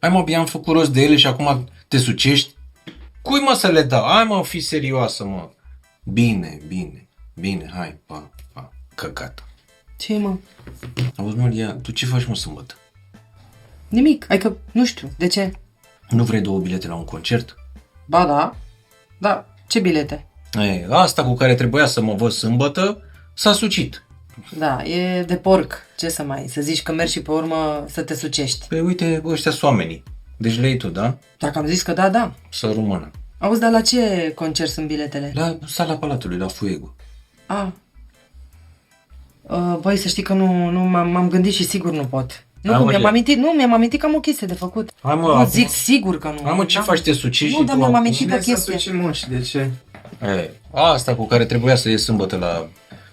Hai mă, am făcut rost de ele și acum te sucești? Cui mă să le dau? Hai mă, fi serioasă, mă. Bine, hai, pa, căcat. Ce mă? Auzi, Maria, tu ce faci, mă, sâmbătă? Nimic, adică nu știu, de ce? Nu vrei 2 bilete la un concert? Ba da, da, ce bilete? Ei, asta cu care trebuia să mă văd sâmbătă s-a sucit. Da, e de porc, ce să zici că mergi și pe urmă să te sucești. Păi uite, ăștia sunt oamenii. Deci le iei tu, da? Dacă am zis că da, da. Să rămână. Auzi, dar la ce concert sunt biletele? La sala Palatului, la Fuego. A. Băi, să știi că nu m-am gândit și sigur nu pot. Nu, mi-am amintit că am o chestie de făcut. Hai mă, Nu, zic sigur că nu. Hai mă, ce faci, te sucești? Nu, dar mi-am amintit de Cine să chestie. suci, mă, și de ce? Ei, asta cu care trebuia să ies sâmbătă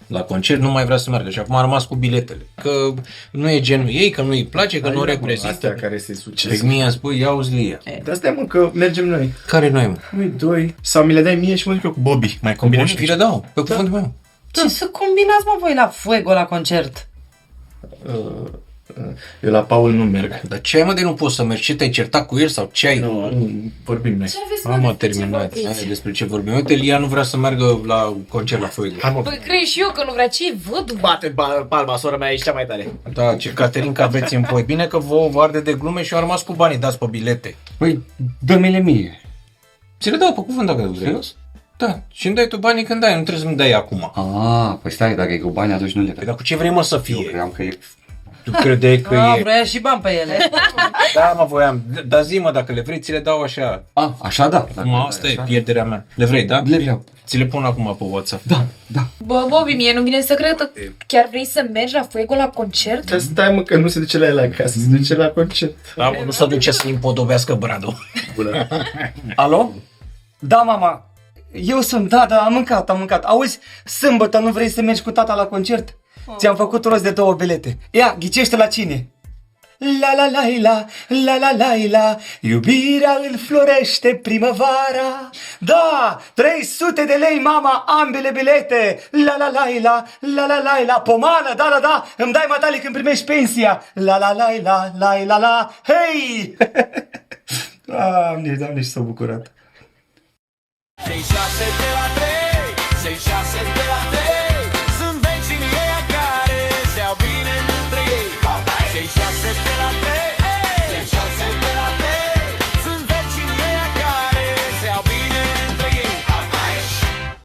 la concert, nu mai vrea să meargă și acum a rămas cu biletele. Că nu e genul ei, că nu îi place, că nu reprezintă. Astea care se Pe sucesc. mie îmi spui, ia uzi Lia. De asta mă, că mergem noi. Care noi, mă? Noi doi. Sau mi le dai mie și mă duc eu cu Bobby. Mai combinăm și Vi le dau, pe cuvântul meu. Ce să combinați, mă, voi la Fuego la concert? Eu la Paul nu merg. Dar ce ai, mă, de nu poți să mergi? Ce te-ai certat cu el sau ce ai? Nu vorbim noi. Ce aveți, Am mă, terminat. despre ce Hai, despre ce vorbim? Uite, Lia nu vrea să meargă la concert la Fuego. Hai, mă. Păi cred și eu că nu vrea, ce văd? Bate palma, sora mea, ești cea mai tare. Da, ce Caterinca aveți în voi. Bine că vouă vă arde de glume și au rămas cu banii dați pe bilete. Păi, dă-mi-le mie. Ți le dau pe cuvânt dacă vrei. Serios? Da, și îmi dai tu banii când dai, nu trebuie să-mi dai acum. Păi stai, dacă e cu bani, atunci nu le Păi dai. dar cu ce vrei, mă, să Eu fie? cream că e... Tu credeai că e... Vrea și bani pe ele. Da, mă, voiam. Dar zi-mă, dacă le vrei, ți le dau așa. Așa da. Acum asta e pierderea mea. Le vrei, da? Le vreau. Ți le pun acum pe WhatsApp. Da. Bă, Bobby, mie nu vine să cred că chiar vrei să mergi la Fuego la concert? Dar stai, mă, că nu se duce la el acasă, se duce la concert. Da, mă, nu se duce să-i împodobească bradul. Alo? Da, mama. Eu sunt, da, am mâncat. Auzi, sâmbătă nu vrei să mergi cu tata la concert? Ți-am făcut rost de 2 bilete. Ia, ghicește la cine? La, iubirea înflorește primăvara. Da, 300 de lei, mama, ambele bilete. La, pomană, da, îmi dai matalic când primești pensia. La, hei! Doamne, și s-au bucurat. 6 de la 3, 6 de la 3.